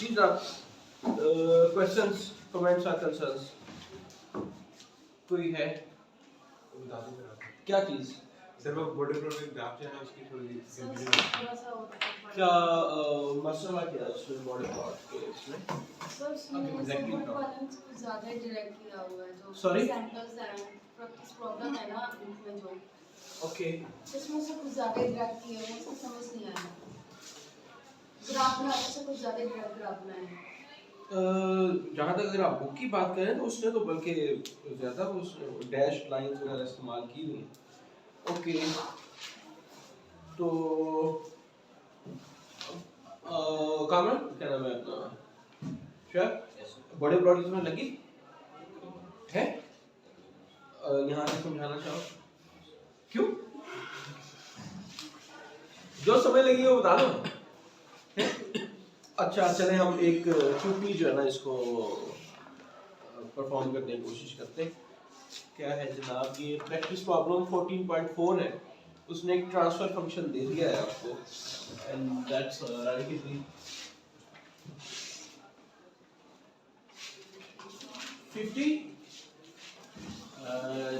जी जनाब, questions, comments और concerns कोई है? बता दो मेरा क्या चीज़? सर वो बॉडी प्रोडक्ट ग्राफ जो है ना उसकी थोड़ी कंफ्यूजन क्या मसला क्या है उसमें बॉडी पार्ट के इसमें? सर उसमें Exactly सपोर्ट not. बैलेंस कुछ ज़्यादा ही डायरेक्ट किया हुआ है जो Sorry? सैंपल्स हैं प्रैक्टिस प्रॉब्लम है ना में जो ओके, उसमें से कुछ ज़्यादा ही डायरेक्ट किया है उसको समझ नहीं आया ग्राफ बनाने से कुछ ज़्यादा ही डायरेक्ट ग्राफ बनाए हैं जहाँ तक अगर आप बुक की बात करें तो उसने तो बल्कि ज़्यादा उसने डैश लाइंस वगैरह इस्तेमाल की हुई हैं। ओके, तो कामरान क्या नाम है अपना? श्योर? बॉडी प्रोडक्ट में लगी है? यहाँ से समझाना चाहो क्यों? जो समय लगी वो बता दो। हैं? अच्छा चले हम एक चुटकी जो है ना इसको परफॉर्म करने की कोशिश करते हैं। क्या है जनाब, ये प्रैक्टिस प्रॉब्लम 14.4 है। उसने एक ट्रांसफर फंक्शन दे दिया है आपको and that's relatively 50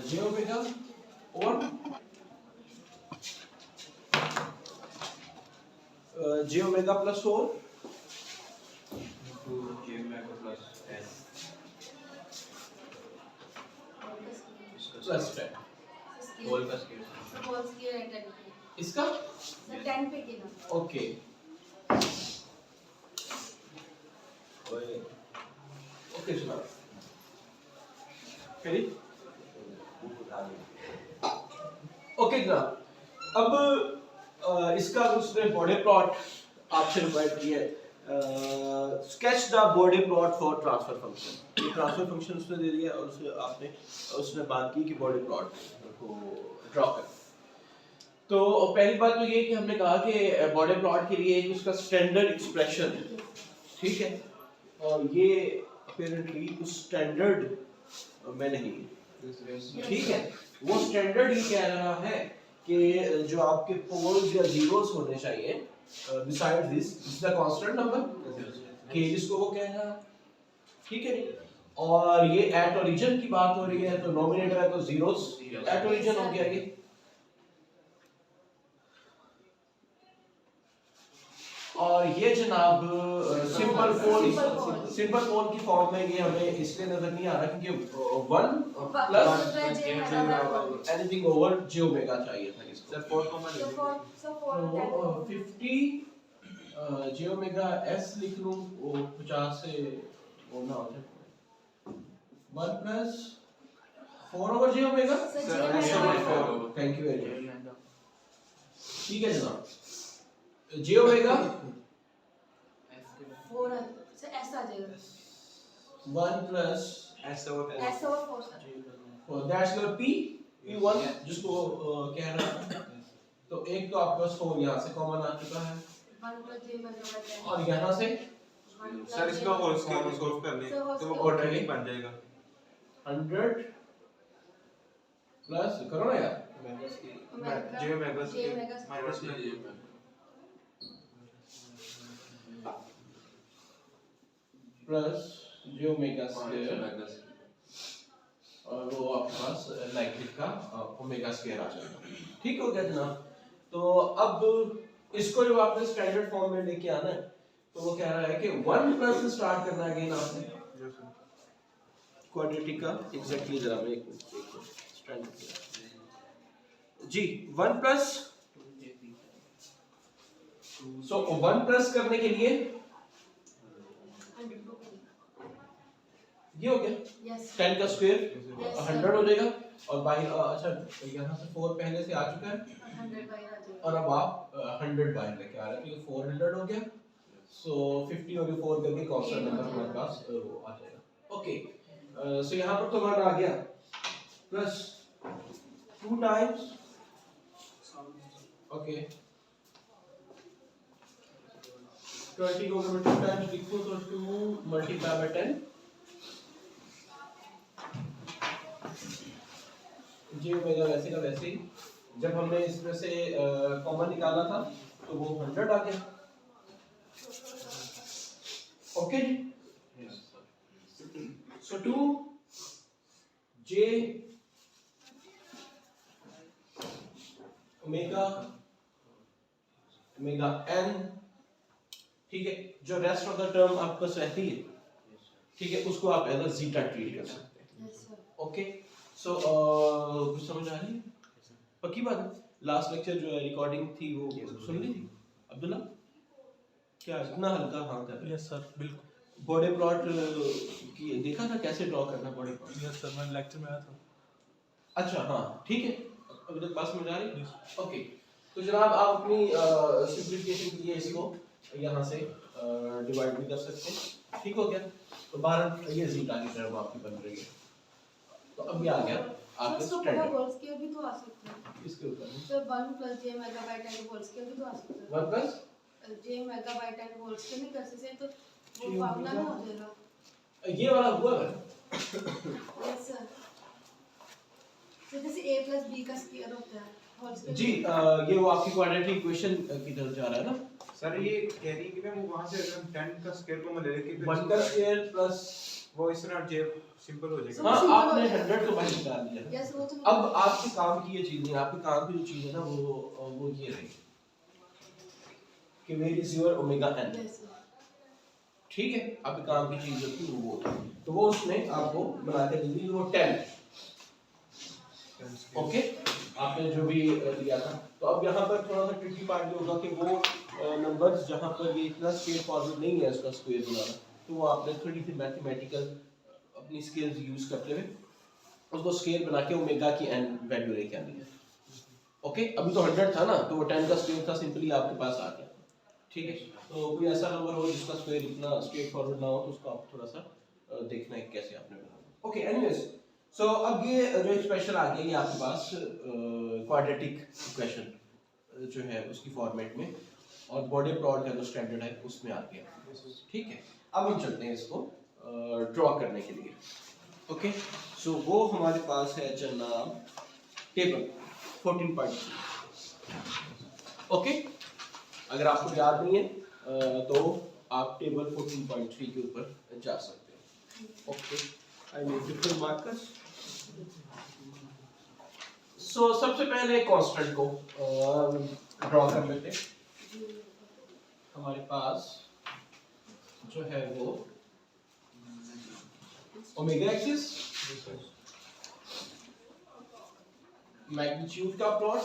j omega और j omega plus 4 two j macro plus s plus 10 whole का स्केल सपोज किया है 10 पे इसका सर 10 पे की ना ओके ओके जनाब करी ओके जनाब अब इसका उसने बॉडी प्लॉट आपसे रिक्वायर्ड किया है sketch the body plot for transfer function ये ट्रांसफर फंक्शन उसने दे दिया और उसने बात की कि बॉडी प्लॉट को ड्रॉ कर। तो पहली बात तो ये कि हमने कहा कि बॉडी प्लॉट के लिए एक उसका स्टैंडर्ड एक्सप्रेशन है, ठीक है, और ये अपेरेंटली उस स्टैंडर्ड में नहीं है, ठीक है। वो स्टैंडर्ड ये कह रहा है कि जो आपके पोल्स या जीरोस होने चाहिए beside this is the constant number कि जिसको वो कह रहा है, ठीक है। और ये एट ओरिजिन की बात हो रही है तो नोमिनेटर है तो जीरोस एट ओरिजिन हो गया ये। और ये जनाब सिंपल पोल की फॉर्म में ये हमें इसलिए नजर नहीं आ रहा क्योंकि 1 plus anything over j omega चाहिए था इसको। सर 4 कॉमन सर फॉर तो 50 j ओमेगा s लिख लूं वो 50 से वो ना हो जाए 1 plus 4 over j omega. Thank you very much, ठीक है जनाब। j ओमेगा 4 से ऐसा आ जाएगा 1 प्लस एस ओवर ऐसा और 4 सर दैट्स योर p1 जिसको कह रहा है। तो एक तो आपके पास 4 यहाँ से कॉमन आ चुका है 1 प्लस j मतलब और यहाँ से सर इसका होल स्केल सॉल्व कर ले तो वो क्वाड्रेटिक बन जाएगा 100 प्लस करो ना यार j omega scale minus plus j omega square और वो आपके पास लाइक का ओमेगा स्क्वायर आ जाएगा, ठीक हो गया जनाब। तो अब इसको जब आपने स्टैंडर्ड फॉर्म में लेके आना है तो वो कह रहा है कि 1 प्लस से स्टार्ट करना है अगेन आपने क्वाड्रेटिक का एग्जैक्टली जरा मैं एक स्टैंडर्ड जी 1 प्लस सो 1 प्लस करने के लिए 100 ये हो गया यस 10 का स्क्वायर Yes, 100 हो जाएगा और बाहर अच्छा यहाँ से 4 पहले से आ चुका है 100 बाहर आ जाएगा और अब आप 100 बाहर लेके आ रहे हैं क्योंकि 400 हो गया सो 50 और 4 करके कांस्टेंट नंबर हमारे पास वो आ जाएगा। ओके सो यहाँ पर तो 1 आ गया प्लस 2 टाइम्स ओके 20 को अगर 2 टाइम्स लिखो तो 2 मल्टीप्लाई बाय 10 j ओमेगा वैसे का वैसे ही जब हमने इसमें से कॉमन निकाला था तो वो 100 आ गया। ओके जी। सो 2j ओमेगा ओमेगा n, ठीक है, जो रेस्ट ऑफ द टर्म आपके पास रहती है, ठीक है, उसको आप एज अ जीटा ट्रीट कर सकते हैं। Yes sir. ओके, सो कुछ समझ आ रही है? पक्की बात है। लास्ट लेक्चर जो है रिकॉर्डिंग थी वो सुन ली थी अब्दुल्ला? क्या इतना हल्का हाँ कर रहे हैं? यस सर बिल्कुल। बॉडी प्लॉट की देखा था कैसे ड्रॉ करना बॉडी प्लॉट? यस सर मैं लेक्चर में आया था। अच्छा हाँ ठीक है, अभी तक पास में जा रही है। Yes. ओके, तो जनाब आप अपनी सिंप्लीफिकेशन के लिए इसको यहाँ से डिवाइड भी कर सकते हैं, ठीक हो गया। तो 12 ये जीटा की टर्म आपकी बन रही है। तो अब ये आ गया आपके सर स्टैंडर्ड। होल स्क्वायर भी तो आ सकता है इसके ऊपर sir. 1 + j megabyte and whole square भी तो आ सकता है। 1 plus j megabyte and whole square नहीं कर सकते तो जी, वो फॉर्मूला ना हो जाएगा। ये वाला हुआ है। Yes sir. तो जैसे a + b का स्क्वायर होता है होल स्क्वायर जी ये वो आपकी क्वाड्रेटिक इक्वेशन की तरफ जा रहा है ना। सर ये कह रही है कि मैं वो वहां से अगर 10 का स्क्वायर को मैं ले लेके 1 का स्क्वायर प्लस वो इस तरह जे सिंपल हो जाएगा। हाँ simple आपने हो जाएगा। 100 को बाहर निकाल दिया। यस वो तो अब आपके काम की ये चीज नहीं, आपके काम की जो चीज है ना वो ये रही कि where is your omega n, yes sir. ठीक है। आपके काम की चीज होती है वो, तो वो उसने आपको बना के दी थी वो 10। ओके, आपने जो भी दिया था। तो अब यहाँ पर थोड़ा सा ट्रिकी पार्ट ये होगा कि वो नंबर्स जहाँ पर ये इतना स्ट्रेट फॉरवर्ड नहीं है इसका स्क्वायर बनाना, तो वो आपने थोड़ी सी मैथमेटिकल अपनी स्किल्स यूज करते हुए उसको स्केल बना के ओमेगा की n वैल्यू लेके आनी है। ओके, अभी तो 100 था ना, तो वो 10 का स्क्वायर था, सिंपली आपके पास आ गया, ठीक है। तो कोई ऐसा नंबर हो जिसका स्क्वायर इतना स्ट्रेट फॉरवर्ड ना हो तो उसको आप थोड़ा सा देखना है कैसे आपने बनाना। ओके, एनीवेज, सो अब ये जो एक्सप्रेशन आ गया ये आपके पास क्वाड्रेटिक इक्वेशन जो है उसकी फॉर्मेट में, और बॉडी प्लॉट का जो स्टैंडर्ड है उसमें आ गया, ठीक है। अब हम चलते हैं इसको ड्रॉ करने के लिए। ओके, सो वो हमारे पास है जनाब टेबल 14.3। ओके, अगर आपको याद नहीं है तो आप टेबल 14.3 के ऊपर जा सकते हैं। Okay, I need to fill markers. So सबसे पहले कांस्टेंट को ड्रॉ कर लेते हैं। हमारे पास जो है वो ओमेगा एक्सिस, मैग्नीट्यूड का प्लॉट,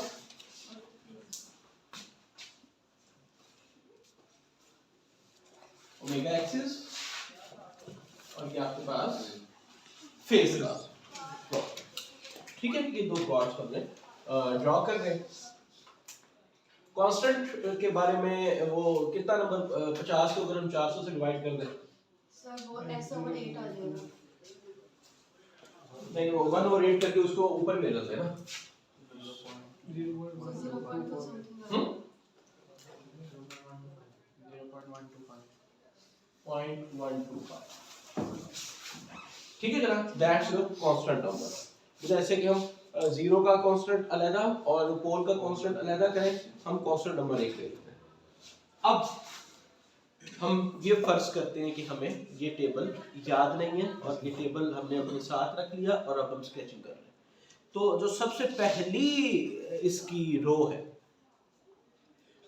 ओमेगा एक्सिस, और ये आपके पास फेस का प्लॉट, ठीक है। ये दो प्लॉट्स हमने ड्रॉ कर रहे हैं। कांस्टेंट के बारे में वो कितना नंबर 50 को अगर हम 400 से डिवाइड कर दें, सर वो s/8 आ जाएगा। नहीं वो 1 और 8 करके उसको ऊपर ले लेते हैं ना। 0.2 समथिंग। 0.125, ठीक है जनाब, दैट्स योर कांस्टेंट नंबर। जैसे कि हम 0 का कांस्टेंट अलग और पोल का कांस्टेंट अलग करें, हम कांस्टेंट नंबर 1 ले लेते हैं। अब हम ये फर्ज करते हैं कि हमें ये टेबल याद नहीं है और ये टेबल हमने अपने साथ रख लिया और अब हम स्केचिंग कर रहे हैं। तो जो सबसे पहली इसकी रो है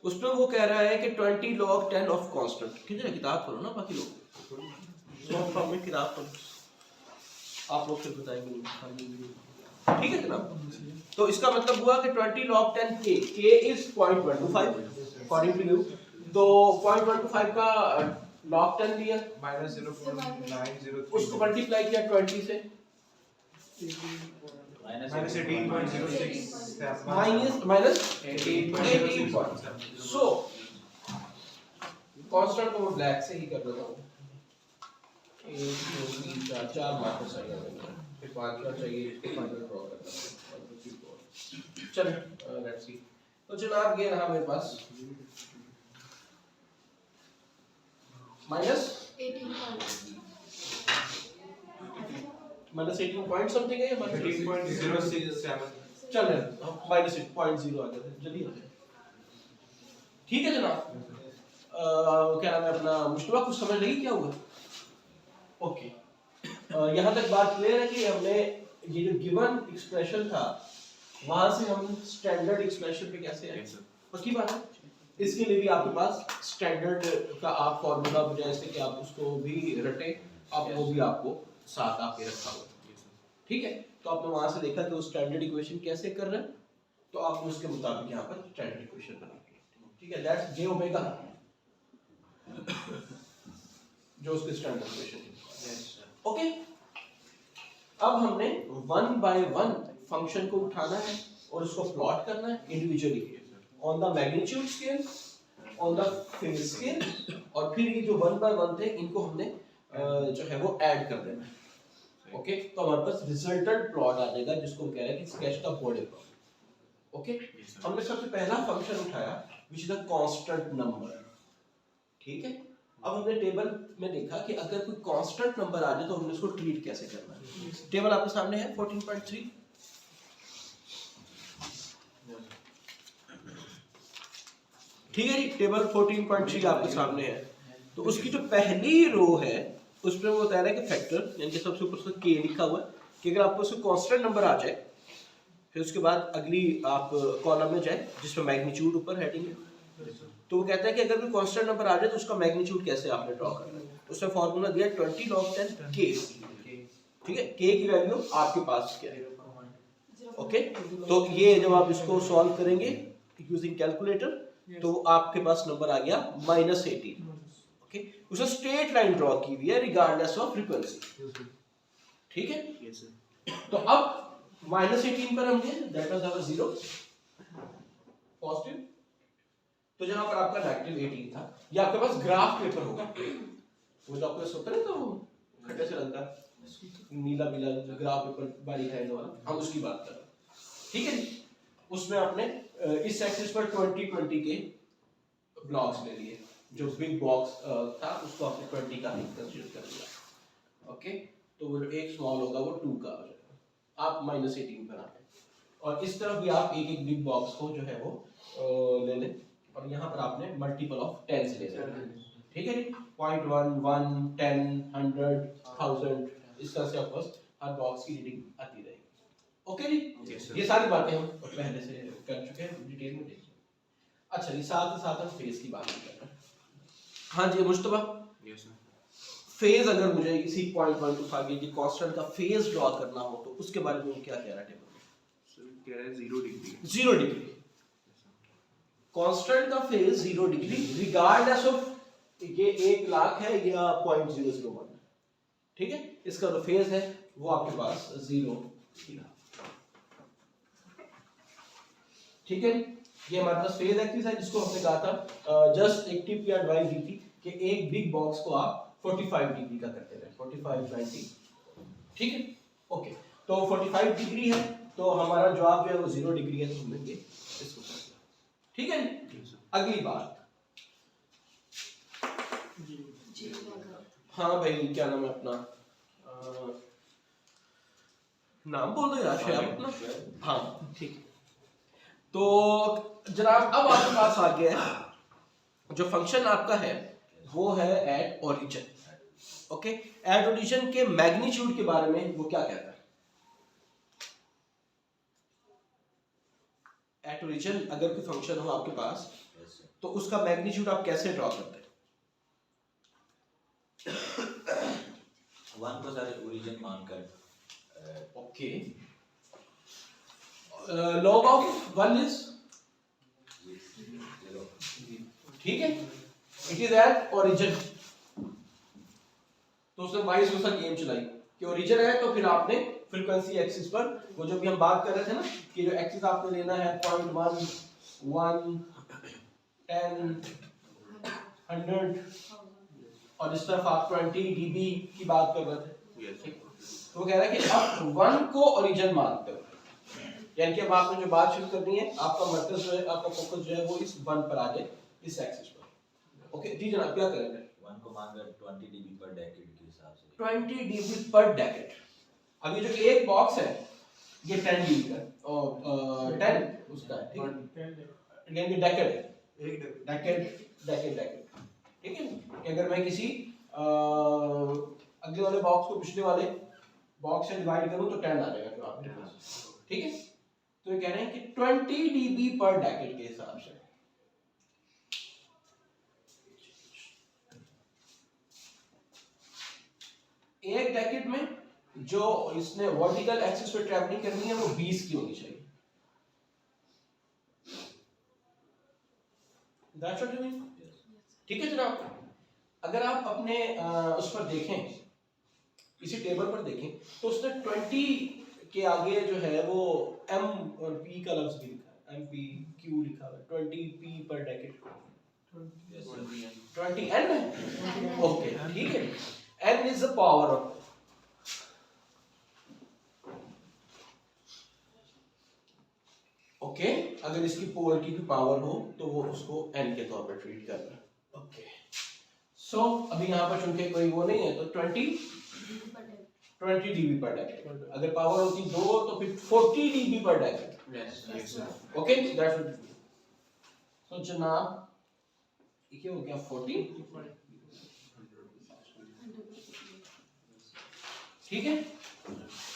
उसमें वो कह रहा है कि 20 log 10 ऑफ कांस्टेंट। किधर किताब खोलो ना, बाकी लोग में किताब खोलो, आप लोग फिर बताएंगे, ठीक है जनाब। तो इसका मतलब हुआ कि 20 log 10 k is 0.125 according to you. तो 0.125 का log 10 लिया, -0.903 उसको मल्टीप्लाई किया 20 से, -18.06 माइनस 18 पॉइंट। सो कांस्टेंट को मैं ब्लैक से ही कर देता हूँ। 1 2 3 4 4 मार्कर्स चाहिए, फिर बाकी चाहिए इसको फाइनल ड्रॉ करना है। चलो लेट्स सी। तो जनाब ये रहा मेरे पास माइनस 18 पॉइंट समथिंग है या माइनस 18.067 चल हम माइनस 0.0 आ जाते हैं, जल्दी हो जाए, ठीक है जनाब। क्या नाम है अपना, मुश्तबा कुछ समझ लगी क्या हुआ? ओके, यहाँ तक बात क्लियर है कि हमने ये जो गिवन एक्सप्रेशन था वहां से हम स्टैंडर्ड एक्सप्रेशन पे कैसे आए? पक्की बात है। इसके लिए भी आपके पास स्टैंडर्ड का आप फॉर्मूला जैसे कि आप उसको भी रटे, आप वो भी आपको साथ आपके रखा हुआ, ठीक है। तो आपने वहां से देखा कि वो स्टैंडर्ड इक्वेशन कैसे कर रहे हैं, तो आपने उसके मुताबिक यहाँ पर स्टैंडर्ड इक्वेशन बना दी, ठीक है। दैट्स जे ओमेगा जो उसके स्टैंडर्ड इक्वेशन है, ओके। अब हमने वन बाय वन फंक्शन को उठाना है और उसको प्लॉट करना है individually on the magnitude scale, on the phase scale, और फिर ये जो वन बाय वन थे इनको हमने जो है वो ऐड कर देना है, ओके। तो हमारे पास रिजल्टेंट प्लॉट आ जाएगा जिसको हम कह रहे हैं कि स्केच का बॉडी प्लॉट, ओके। हमने सबसे पहला फंक्शन उठाया which is a constant number, ठीक है। अब हमने टेबल में देखा कि अगर कोई कांस्टेंट नंबर आ जाए तो हमने उसको ट्रीट कैसे करना है। टेबल आपके सामने है 14.3, ठीक है जी। टेबल 14.3 आपके सामने है। तो उसकी जो पहली रो है उसमें वो बता रहा है कि फैक्टर, यानी कि सबसे ऊपर उसका के लिखा हुआ है कि अगर आपको उसको कांस्टेंट नंबर आ जाए, फिर उसके बाद अगली आप कॉलम में जाए जिसमें मैग्नीट्यूड ऊपर हेडिंग है, तो वो कहता है कि अगर कोई कांस्टेंट नंबर आ जाए तो उसका मैग्नीट्यूड कैसे आपने ड्रॉ करना है। तो उसमें फार्मूला दिया 20 log 10 k, ठीक है। k की वैल्यू आपके पास क्या है, ओके। तो ये जब आप इसको सॉल्व करेंगे यूजिंग कैलकुलेटर तो आपके पास नंबर आ गया -18, ओके। उसने स्ट्रेट लाइन ड्रॉ की हुई है रिगार्डलेस ऑफ फ्रीक्वेंसी, ठीक है। तो अब -18 पर हम गए, दैट वाज आवर 0 पॉजिटिव। तो जहां पर आपका -18 था, ये आपके पास ग्राफ पेपर होगा, वो जो आपके पास होता है तो खट्टे से रंग का नीला पीला ग्राफ पेपर बारीक है वाला, हम उसकी बात कर रहे हैं, ठीक है जी। उसमें आपने इस एक्सिस पर 20 के ब्लॉक्स ले लिए, जो बिग बॉक्स था उसको आपने 20 का ही कंसीडर कर लिया, ओके। तो वो जो एक स्मॉल होगा वो 2 का हो जाएगा, आप -18 पर आए। और इस तरफ भी आप एक एक बिग बॉक्स को जो है वो ले लें, और यहाँ पर आपने मल्टीपल ऑफ 10 ले लेना, ठीक है जी। 0.1 1 10 100 1000 इस तरह से आपके पास हर बॉक्स की रीडिंग आती रहेगी, ओके जी। ये सारी बातें हम पहले से कर चुके हैं, डिटेल में देखिए। अच्छा जी, साथ ही साथ हम फेज की बात कर रहे हैं। हाँ जी मुस्तफा, यस सर। फेज अगर मुझे इसी पॉइंट 1 टू 5 की कांस्टेंट का फेज ड्रॉ करना हो तो उसके बारे में क्या कह रहा है टेबल में? सर कह रहा है 0 डिग्री, 0 डिग्री कांस्टेंट का फेज 0 डिग्री रिगार्डलेस ऑफ ये 1 लाख है या 0.001 है, ठीक है। इसका जो फेज है वो आपके पास 0, ठीक है। ये हमारे पास फेज एक्सिस है जिसको हमने कहा था जस्ट एक टिप या एडवाइस दी थी कि एक बिग बॉक्स को आप 45 डिग्री का करते रहे, 45 90, ठीक है, ओके। तो 45 डिग्री है तो हमारा जवाब जो है वो 0 डिग्री है, तो हमने ये इसको कर दिया, ठीक है। अगली बात, हाँ भाई क्या नाम है अपना, नाम बोल दो यार, शायद अपना, हाँ ठीक है। तो जनाब अब आपके पास आ गया है जो फंक्शन आपका है वो है at origin, okay. At origin के मैग्नीट्यूड के बारे में वो क्या कहता है? एट ओरिजिन अगर कोई फंक्शन हो आपके पास तो उसका मैग्नीट्यूड आप कैसे ड्रॉ करते हैं? 1 को सारे ओरिजिन मानकर, ओके। log of 1 is 0, ठीक है, इट इज एट ओरिजिन। तो उसने वाइस वर्सा गेम चलाई कि ओरिजिन है तो फिर आपने फ्रीक्वेंसी एक्सिस पर वो जो भी हम बात कर रहे थे ना कि जो एक्सिस आपने लेना है 0.1 1 10 100 और इस तरफ आप 20 dB की बात कर रहे थे, ठीक। तो वो कह रहा है कि आप 1 को ओरिजिन मानते हो, यानी कि अब आपने जो बात शुरू करनी है आपका मर्कज जो है, आपका फोकस जो है वो इस 1 पर आ जाए, इस एक्सिस पर, ओके जी जनाब। क्या करेंगे? 1 को मानकर 20 dB पर डेकेड के हिसाब से, 20 dB पर डेकेड। अब ये जो एक बॉक्स है ये 10 dB का और 10 उसका है, ठीक है, यानी कि डेकेड है, एक डेकेड डेकेड डेकेड, ठीक है, कि अगर मैं किसी अगले वाले बॉक्स को पिछले वाले बॉक्स से डिवाइड करूं तो 10 आ जाएगा जवाब मेरे पास। ठीक है, तो ये कह रहे हैं कि 20 dB पर डेकेड के हिसाब से एक डेकेड में जो इसने वर्टिकल एक्सिस पे ट्रैवलिंग करनी है वो 20 की होनी चाहिए। That's what you mean? ठीक है जनाब, अगर आप अपने उस पर देखें, इसी टेबल पर देखें, तो उसने 20 के आगे जो है वो m और p का लफ्ज भी लिखा है, mp q लिखा हुआ है, 20p पर डेकेड, 20 n है, ओके ठीक है, n is the power of, okay, अगर इसकी पोलरिटी की पावर हो तो वो उसको n के तौर पर ट्रीट करना है, ओके। सो अभी यहाँ पर चूंकि कोई वो नहीं है तो 20 dB पर डेकेड, अगर पावर होती 2 तो फिर 40 dB पर डेकेड, ओके दैट्स व्हाट, तो जनाब ये हो गया 40, ठीक है।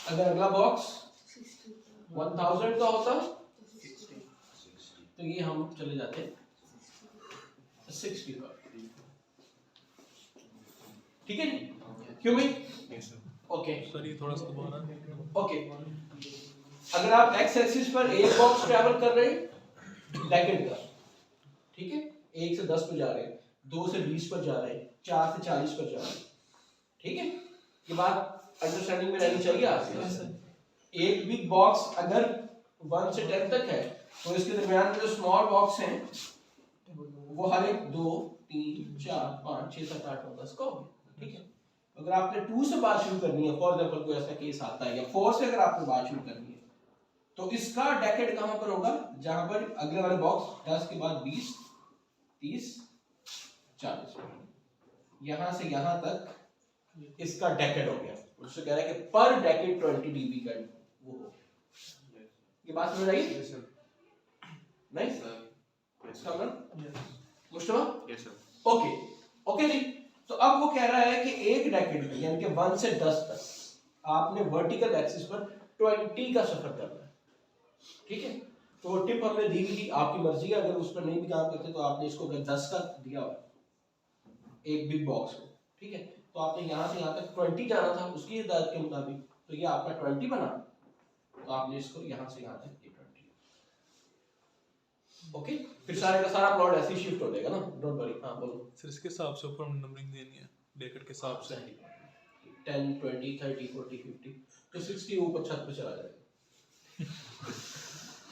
अगर अगला बॉक्स 1000 का होता तो ये हम चले जाते 60 पर, ठीक है, क्यों भाई, ओके सर ये थोड़ा सा दोबारा ओके। अगर आप एक्स एक्सिस पर एक बॉक्स ट्रैवल कर रहे हैं डेकेड का, ठीक है, 1 से 10 पर जा रहे हैं, 2 से 20 पर जा रहे हैं, 4 से 40 पर जा रहे हैं, ठीक है, ये बात अंडरस्टैंडिंग में रहनी चाहिए आपके। एक बिग बॉक्स अगर 1 से 10 तक है तो इसके दरमियान में जो स्मॉल बॉक्स हैं वो हर एक 2 3 4 5 6 7 8 9 10 का होगा, ठीक है। अगर आपने 2 से बात शुरू करनी है, फॉर एग्जांपल कोई ऐसा केस आता है, या 4 से अगर आपने बात शुरू करनी है तो इसका डेकेड कहां पर होगा, जहां पर अगले वाले बॉक्स 10 के बाद 20 30 40, यहां से यहां तक इसका डेकेड हो गया, उससे कह रहा है कि पर डेकेड 20 dB का वो हो, ये बात समझ आई नहीं इसका मतलब मुश्तबा, यस सर, ओके ओके जी। तो अब वो कह रहा है कि एक डेकेड में यानी कि 1 से 10 तक आपने वर्टिकल एक्सिस पर 20 का सफर करना है, ठीक है। तो वो टिप हमने दी हुई थी, आपकी मर्जी है, अगर उस पर नहीं भी काम करते तो आपने इसको अगर 10 का दिया हुआ एक बिग बॉक्स को, ठीक है, तो आपने यहाँ से यहाँ तक 20 जाना था उसकी हिदायत के मुताबिक, तो ये आपका 20 बना, तो आपने इसको यहाँ से यहाँ तक 20, ओके, फिर सारे का सारा प्लॉट ऐसे ही शिफ्ट हो जाएगा ना, डोंट वरी। हाँ बोलो सर, इसके हिसाब से ऊपर नंबरिंग देनी है डेकेड के हिसाब से, 10 20 30 40 50 तो 60 ऊपर छत पे चला जाएगा,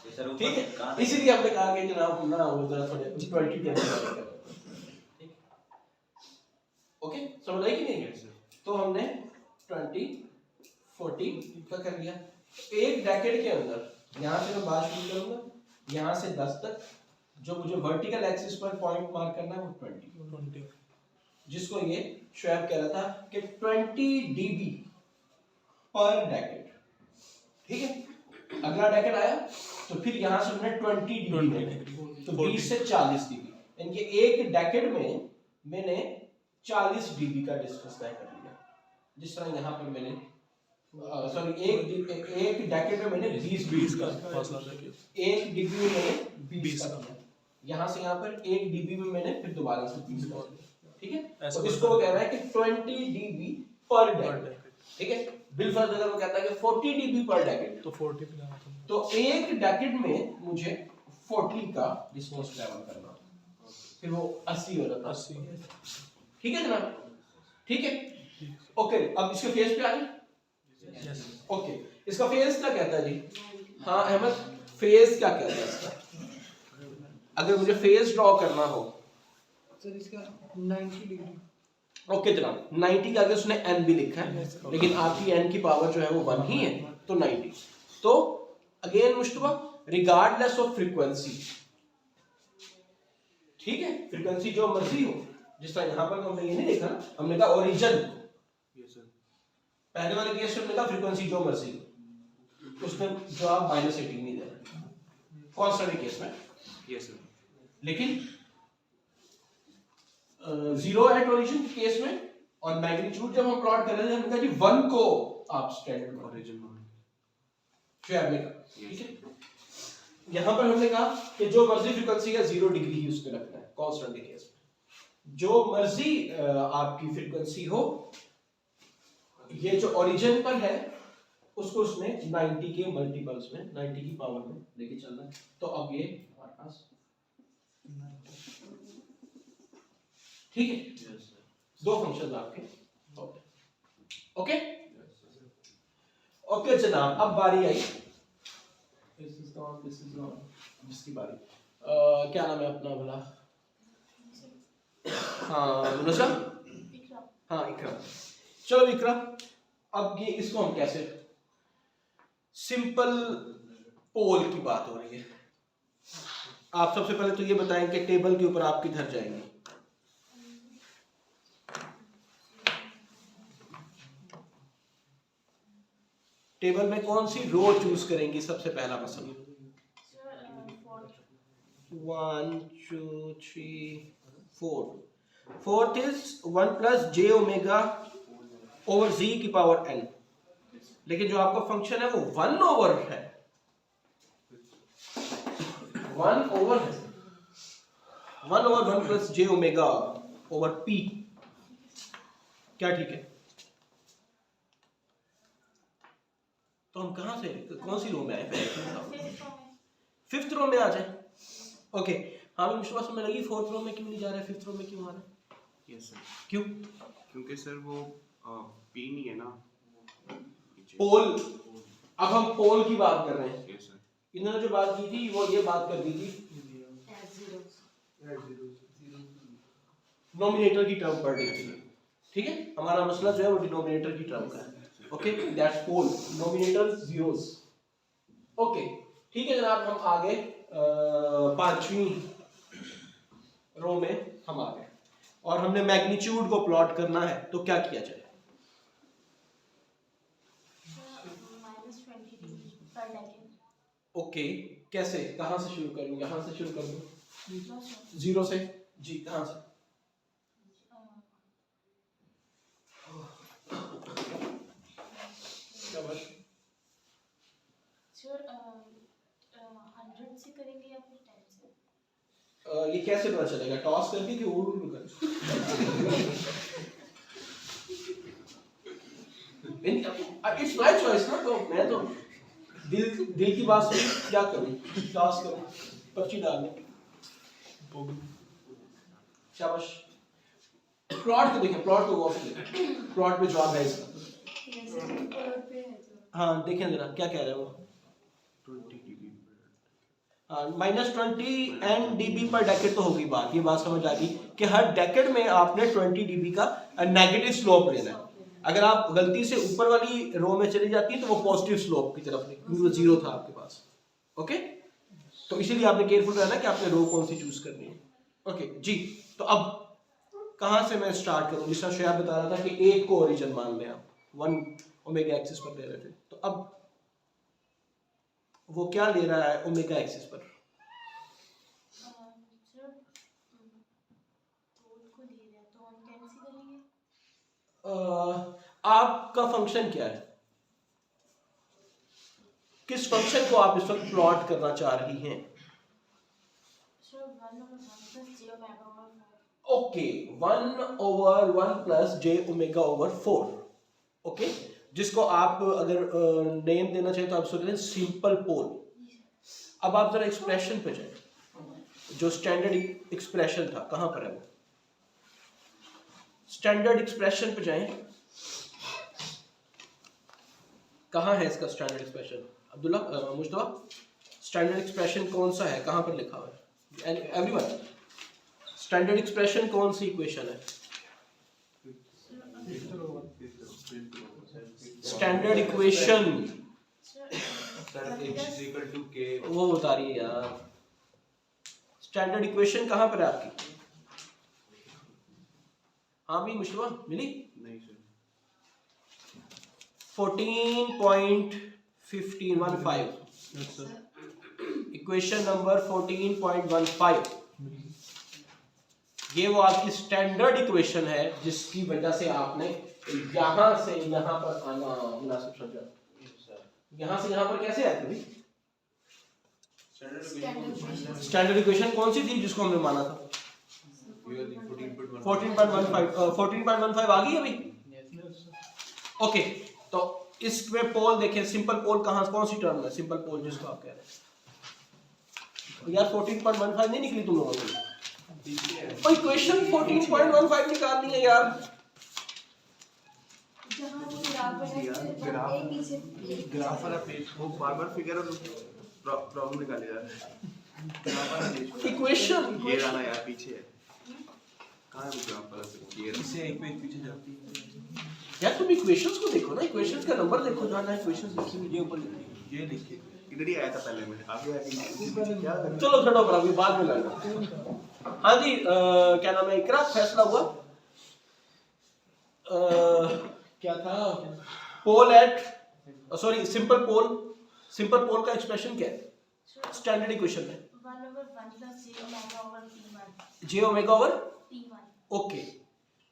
ये सर ठीक है, कहाँ इसीलिए हमने कहा कि जनाब ना वो जरा थोड़े 20 के अंदर, ठीक, ओके समझ आई कि नहीं। तो हमने 20 40 का कर लिया, एक डेकेड के अंदर यहाँ से मैं बात शुरू करूंगा, यहाँ से 10 तक जो मुझे वर्टिकल एक्सिस पर पॉइंट मार्क करना है वो 20, जिसको ये शोएब कह रहा था कि 20 dB पर डेकेड, ठीक है। अगला डेकेड आया तो फिर यहाँ से हमने 20 dB लेना, तो 20 से 40 dB, यानी कि एक डेकेड में मैंने 40 dB का डिस्टेंस तय कर लिया, जिस तरह यहाँ पर मैंने सॉरी एक डेकेड में मैंने 20 का फासला रखिए, एक डिग्री में मैंने 20 का किया, यहाँ से यहाँ पर एक dB में मैंने फिर दोबारा से 20 का किया, ठीक है। तो इसको वो कह रहा है कि 20 dB पर डेकेड, ठीक है। बिलफर्ज अगर वो कहता है कि 40 dB पर डेकेड, तो 40 पे जाना था, तो एक डेकेड में मुझे 40 का डिस्टेंस ट्रैवल करना, फिर वो 80 हो जाता, 80, ठीक है जनाब, ठीक है, ओके। अब इसके फेस पे आ जाए, यस ओके, इसका फेस क्या कहता है जी, हाँ अहमद फेस क्या कहता है इसका, अगर मुझे फेस ड्रॉ करना हो सर इसका 90 डिग्री, ओके जनाब, 90 का आगे उसने n भी लिखा है, लेकिन आपकी n की पावर जो है वो 1 ही है, तो 90, तो again Mushtaba regardless of frequency, ठीक है, फ्रीक्वेंसी जो मर्जी हो, जिस तरह यहाँ पर हमने ये नहीं देखा, हमने कहा ओरिजिन, यस सर, पहले वाले केस में हमने कहा फ्रीक्वेंसी जो मर्जी हो, उसने जवाब -18 नहीं देना, कांस्टेंट केस में, यस सर, लेकिन जीरो एट ओरिजिन के केस में, और मैग्नीट्यूड जब हम प्लॉट कर रहे थे हमने कहा जी 1 को आप स्टैंडर्ड ओरिजिन मान शेयर में कहा, ठीक है। यहां पर हमने कहा कि जो मर्जी फ्रीक्वेंसी है 0 डिग्री ही उस पे रखना है कांस्टेंट के केस में। जो मर्जी आपकी फ्रीक्वेंसी हो, ये जो ओरिजिन पर है उसको उसने 90 के मल्टीपल्स में, 90 की पावर में लेके चलना है। तो अब ये हमारे पास ठीक है, दो फंक्शन आपके ओके ओके जनाब। अब बारी आई जिसकी बारी क्या नाम है अपना भला, हाँ मुनसा, हाँ इकरा। चलो इकरा, अब ये इसको हम कैसे, सिंपल पोल की बात हो रही है। आप सबसे पहले तो ये बताएं कि टेबल के ऊपर आप किधर जाएंगे। टेबल में कौन सी रो चूज करेंगी सबसे पहला मसला? 1 2 3 4। Fourth is 1 plus J omega over z की पावर n, लेकिन जो आपका फंक्शन है वो 1 ओवर है, 1 ओवर है, 1 ओवर 1 प्लस जे ओमेगा ओवर p। क्या ठीक है? तो हम कहां से, कौन सी रो में आए? फिफ्थ रो में आ जाए। ओके, हाँ मुझे बात समझ लगी। फोर्थ रो में क्यों नहीं जा रहा है, फिफ्थ रो में क्यों आ रहा है? यस सर, क्यों? क्योंकि सर वो पी नहीं है ना पोल। अब हम पोल की बात कर रहे हैं। यस सर, इन्होंने जो बात की थी वो ये बात कर दी थी डिनोमिनेटर की टर्म पढ़ रही थी, ठीक है। हमारा मसला जो है वो डिनोमिनेटर की टर्म का है। Okay, that's pole, denominator zeros. Okay ठीक है जनाब, हम आगे पांचवी रो में हम आ गए और हमने मैग्नीट्यूड को प्लॉट करना है। तो क्या किया जाए? ओके, कैसे, कहां से शुरू करूं? यहां से शुरू करूं? जीरो से? जी, कहां से? ये कैसे पता चलेगा? टॉस करके कि उड़ उड़ कर? इट्स माय चॉइस ना, तो मैं तो दिल की बात सुन, क्या करूं? टॉस करूं, पर्ची डाल दूं? शाबाश। प्लॉट को देखें, प्लॉट को गौर से, प्लॉट में जवाब है इसका। हाँ देखें जरा क्या कह रहे हैं वो। 20 dB -20 एन डीबी पर डेकेड तो होगी बात, ये बात समझ आ गई कि हर डेकेड में आपने 20 डीबी का नेगेटिव स्लोप लेना है। अगर आप गलती से ऊपर वाली रो में चली जाती है तो वो पॉजिटिव स्लोप की तरफ नहीं, क्योंकि वो जीरो था आपके पास। ओके, तो इसीलिए आपने केयरफुल रहना कि आपने रो कौन सी चूज करनी है। ओके जी, तो अब कहां से मैं स्टार्ट करूं? जिस तरह शेयर बता रहा था कि एक को ओरिजिन मान लें आप, 1 ओमेगा एक्सिस पर ले रहे थे, तो अब वो क्या ले रहा है ओमेगा एक्सिस पर? आपका फंक्शन क्या है? किस फंक्शन को आप इस वक्त प्लॉट करना चाह रही हैं? ओके, 1 ओवर 1 प्लस जे ओमेगा ओवर 4। ओके, जिसको आप अगर नेम देना चाहें तो आप सोच रहे हैं सिंपल पोल। अब आप जरा एक्सप्रेशन पे जाए, जो स्टैंडर्ड एक्सप्रेशन था कहां पर है वो? स्टैंडर्ड एक्सप्रेशन पे जाएं, कहां है इसका standard expression? Abdullah, Mushtaba, standard expression कौन सा है, कहां पर लिखा हुआ है? एवरीवन, स्टैंडर्ड एक्सप्रेशन कौन सी इक्वेशन है? स्टैंडर्ड इक्वेशन वो बता रही है यार। स्टैंडर्ड इक्वेशन कहां पर है आपकी? हाँ भी मुश्तबा मिली? नहीं सर, 14.15 इक्वेशन नंबर 14.15। ये वो आपकी स्टैंडर्ड इक्वेशन है जिसकी वजह से आपने यहां से यहां पर आना मुनासिब समझा। यहां से यहां पर कैसे आए थे भाई? स्टैंडर्ड इक्वेशन कौन सी थी जिसको हमने माना था? 14.15 आ गई है भाई? ओके, तो इसमें पोल देखें, सिंपल पोल कहां कौन सी टर्म है सिंपल पोल जिसको आप कह रहे हैं? यार 14.15 नहीं निकली तुम लोगों को? और इक्वेशन 14.15 निकालनी है यार। जहाँ वो ग्राफ बनाया है, एक पीछे एक ग्राफ वाला पेज वो बार-बार फिगर और प्रॉब्लम निकाले जा रहे हैं। ग्राफ वाला पेज इक्वेशन ये रहा यार पीछे है। कहाँ है वो ग्राफ वाला पेज? ये इससे एक पेज पीछे जाती है। यार तुम इक्वेशंस को देखो ना, इक्वेशंस का नंबर देखो, जहां इक्वेशंस लिखी हुई है ऊपर लिखी ये देखिए इधर ही आया था पहले में, आगे आके क्या है। चलो छोड़ो पर अभी बाद में लड़ना। हाँ जी, क्या नाम है? इकरा फैसला हुआ क्या था? पोल एट सॉरी सिंपल पोल का एक्सप्रेशन क्या है स्टैंडर्ड इक्वेशन में? 1/1 + j ओमेगा P1 जे ओमेगा ओवर P1 ओके।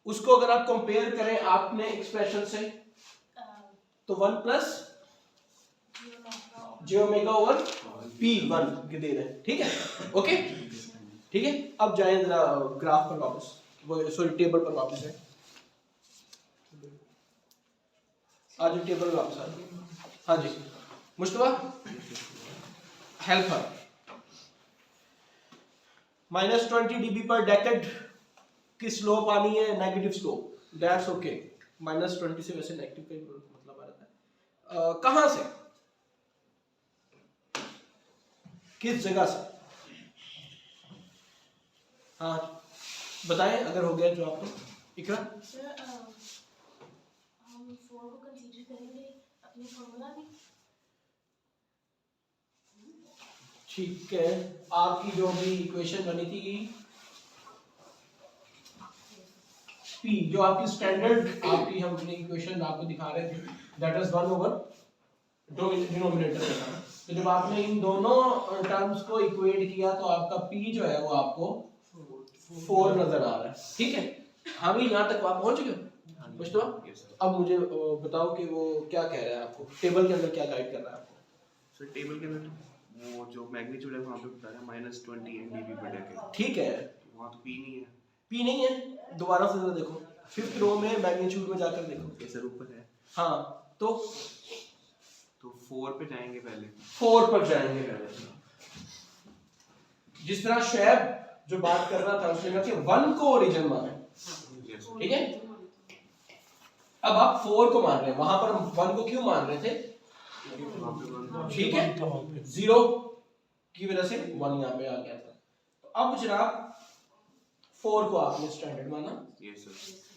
उसको अगर आप कंपेयर करें आपने एक्सप्रेशन से तो 1 प्लस जे ओमेगा ओवर P1 के दे रहे हैं, ठीक है? ओके ठीक है, अब जाए जरा ग्राफ पर वापस, वो सॉरी टेबल पर वापस है। आज टेबल वापस आ जाए। हाँ जी मुस्तफा हेल्प हर। -20 dB पर डेकेड की स्लोप आनी है, नेगेटिव स्लोप, दैट्स ओके। -20 से वैसे नेगेटिव का मतलब आ रहा है। कहां से, किस जगह से? हाँ बताएं अगर हो गया जो आपको। इकरा सर हम 4 को कंसीडर करेंगे अपने फॉर्मूला में। ठीक है, आपकी जो भी इक्वेशन बनी थी P, जो आपकी स्टैंडर्ड आपकी हमने इक्वेशन आपको दिखा रहे थे, दैट इज 1 ओवर डिनोमिनेटर में था। तो जब आपने इन दोनों टर्म्स को इक्वेट किया तो आपका P जो है वो आपको 4 नजर आ रहा है, ठीक है? हाँ भाई यहाँ तक आप पहुंच गए मुस्तफा? अब मुझे बताओ कि वो क्या कह रहा है आपको, टेबल के अंदर क्या गाइड कर रहा है आपको? सर टेबल के अंदर वो जो मैग्नीट्यूड है वहाँ पे बता रहा है -20 dB पर डेकेड। ठीक है, वहाँ तो P नहीं है। P नहीं है, दोबारा से जरा देखो 5th रो में मैग्नीट्यूड में जाकर देखो। ये सर ऊपर है हाँ तो 4 पे जाएंगे पहले। 4 पर जाएंगे पहले। जिस तरह शैब जो बात कर रहा था उसने कहा कि 1 को ओरिजिन माने, ठीक है? अब आप 4 को मान रहे हैं, वहां पर हम 1 को क्यों मान रहे थे? ठीक है, 0 की वजह से 1 यहाँ पे आ गया था। तो अब जनाब 4 को आपने स्टैंडर्ड माना, यस सर।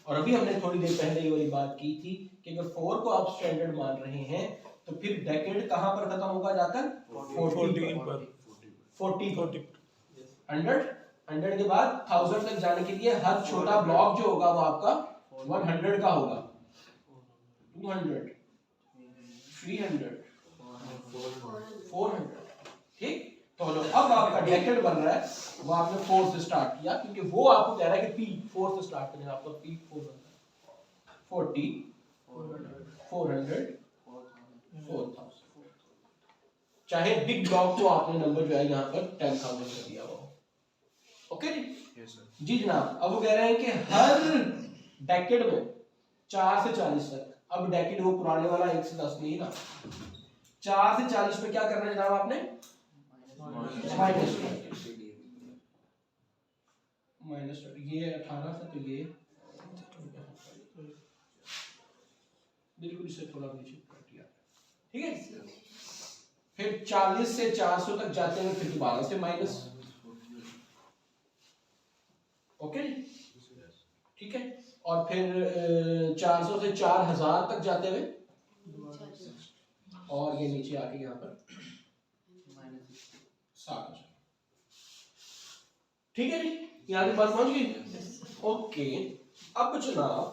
और अभी हमने थोड़ी देर पहले ये वाली बात की थी कि अगर 4 को आप स्टैंडर्ड मान रहे हैं तो फिर डेकेड कहां पर खत्म होगा जाकर? 14 पर 40 100 के बाद 1000 तक जाने के लिए हर छोटा ब्लॉक जो होगा वो आपका 100 का होगा, 200 300 400, ठीक? तो अब आपका डेकेड बन रहा है, वो आपने 4 से स्टार्ट किया क्योंकि वो आपको कह रहा है कि P 4 से स्टार्ट करें, आपका P 4 बन रहा है 40 400 4000। चाहे बिग ब्लॉक को आपने नंबर जो है यहाँ पर 10,000 कर दिया हुआ, ओके जी? Yes sir. जी जनाब, अब वो कह रहे हैं कि हर डेकेड में 4 से 40 तक, अब डेकेड वो पुराने वाला 1 से 10 नहीं ना, 4 से 40 में क्या करना है जनाब आपने? माइनस ये 18 था तो ये बिल्कुल इसे थोड़ा नीचे कर दिया, ठीक है? फिर 40 से 400 तक जाते हैं, फिर दोबारा से माइनस, ओके ठीक है? और फिर 400 से 4000 तक जाते हुए और ये नीचे आके यहाँ पर 7, ठीक है जी? यहाँ की बात पहुंच गई? ओके, अब जनाब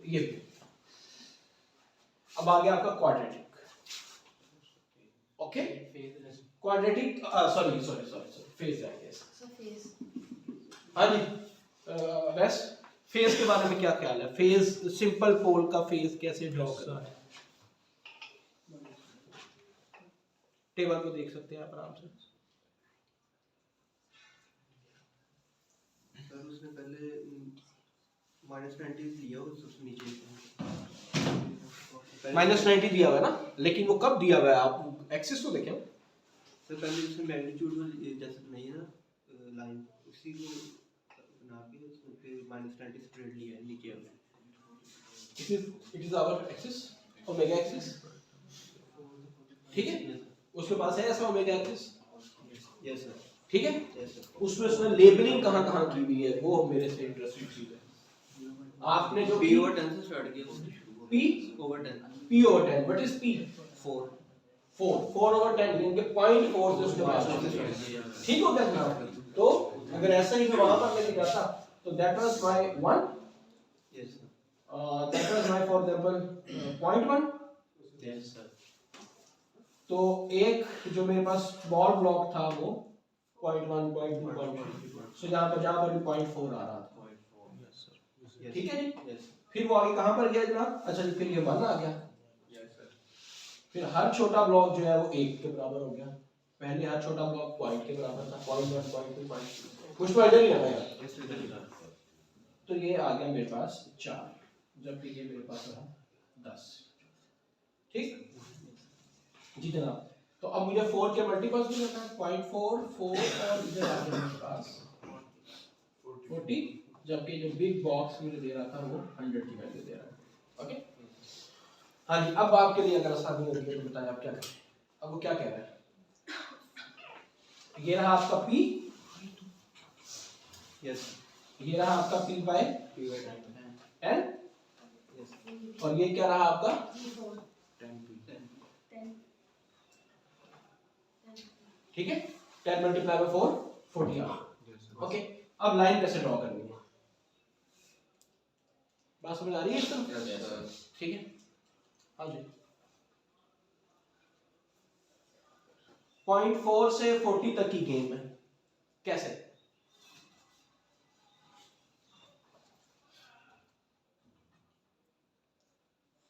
ये अब आ गया आपका quadratic, okay? Quadratic sorry phase आएगा, सरफेस हाँ जी बस फेज के बारे में क्या ख्याल है? फेज सिंपल पोल का फेज कैसे ड्रॉ करना है? टेबल को देख सकते हैं आप आराम से। सर उसने पहले -90 लिया और सबसे नीचे -90 दिया हुआ है ना, लेकिन वो कब दिया हुआ है? आप एक्सिस को देखें। सर पहले उसने मैग्नीट्यूड में जैसे नहीं है ना लाइन, उसी को बना के उसने फिर -90 स्ट्रेट लिया है नीचे वाला। It is our axis, omega axis, ठीक है। उसके पास है ऐसा ओमेगा एक्सिस, यस सर, ठीक है। Yes sir. उसमें उसने लेबलिंग कहाँ कहाँ की हुई है वो मेरे से इंटरेस्टेड चीज है। आपने जो P over 10 से स्टार्ट किया उसने। P over 10 P over 10, what is P? 4 4 over 10 यानी कि 0.4 से उसने बात की। ठीक हो गया जनाब? तो अगर ऐसा ही मैं वहां पर लेके जाता तो that was my 1, yes sir, that was my for example 0.1। Yes sir. तो एक जो मेरे पास बॉल ब्लॉक था वो 0.1 0.2 0.3, सो जहां पर 0.4 आ रहा था, ठीक है जी। यस फिर वो आगे कहां पर गया जनाब? अच्छा जी, फिर ये 1 आ गया। Yes sir. फिर हर छोटा ब्लॉक जो है वो 1 के बराबर हो गया। पहले हर छोटा ब्लॉक पॉइंट के बराबर था, 0.1 0.2 0.3, कुछ तो इधर ही रहना है। तो ये आ गया मेरे पास 4, जबकि ये मेरे पास रहा 10, ठीक जी जनाब। तो अब मुझे 4 के मल्टीपल्स भी करना है, 0.4 4 और इधर आ गया मेरे पास 40, जबकि जो बिग बॉक्स मुझे दे रहा था वो 100 की वैल्यू दे रहा है। ओके हाँ जी, अब आपके लिए अगर आसानी होगी तो बताएं आप क्या करें। अब वो क्या कह रहा है? ये रहा आपका P, यस ये रहा आपका P by N, और ये क्या रहा आपका? 10 ठीक है, 10 मल्टीप्लाई बाय 4 40 आ। ओके, अब लाइन कैसे ड्रॉ करनी है? बात समझ आ रही है इसको? ठीक है हाँ जी। 0.4 से 40 तक की गेम है, कैसे?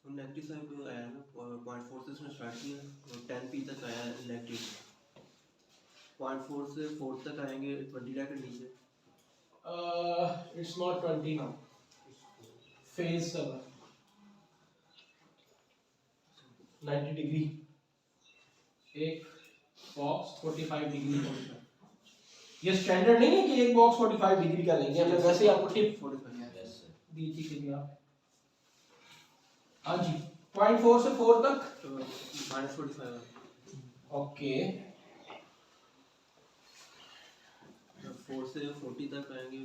नेगेटिव साइड पे आया ना, 0.4 से उसने स्टार्ट किया और 10 पी तक आया नेगेटिव। 0.4 से 4 तक आएंगे 20 रैकेट नीचे। It's not 20 now, phase 90 degree, एक बॉक्स 45 डिग्री का। ये स्टैंडर्ड नहीं है कि एक बॉक्स 45 डिग्री का लेंगे, हमने वैसे ही आपको टिप 45 यस सर। दी थी कि आप। हाँ जी, 0.4 से 4 तक। तो -45 ओके, 4 से 40 तक आएंगे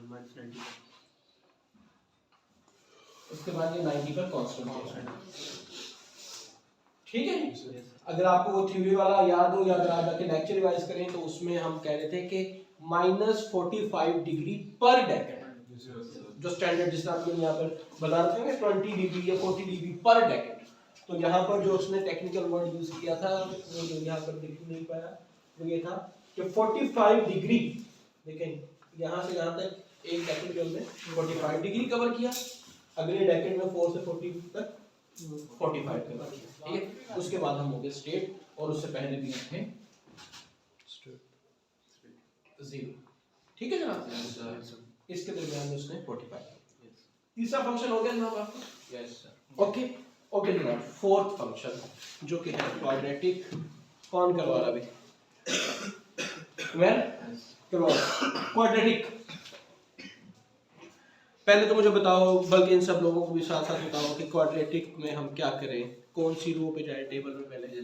-90 तक। उसके बाद ये 90 पर कांस्टेंट है, ठीक है। यस अगर आपको वो थ्योरी वाला याद हो या अगर आप जाके लेक्चर रिवाइज करें तो उसमें हम कह रहे थे कि -45 डिग्री पर डेकेड, जो स्टैंडर्ड जिस तरह हम यहाँ पर बता रहे थे ना 20 डिग्री या 40 डिग्री पर डेकेड, तो यहाँ पर जो उसने टेक्निकल वर्ड यूज किया था वो जो यहाँ पर दिख नहीं पाया वो ये था कि 45 डिग्री, देखें यहाँ से यहाँ तक एक डेकेड में हमने 45 डिग्री कवर किया, अगले डेकेड में 4 से 40 तक 45 कवर किया, ठीक है। उसके बाद हम हो गए स्टेट, और उससे पहले भी हम थे जीरो, ठीक है जनाब। इसके दरमियान में उसने 45। तीसरा फंक्शन हो गया जनाब आपका? Yes sir. ओके ओके जनाब, फोर्थ फंक्शन जो कि है क्वाड्रेटिक। कौन करवा रहा अभी? मैं करवा क्वाड्रेटिक। पहले तो मुझे बताओ, बल्कि इन सब लोगों को भी साथ साथ बताओ कि क्वाड्रेटिक में हम क्या करें, कौन सी रो पे जाए टेबल में? पहले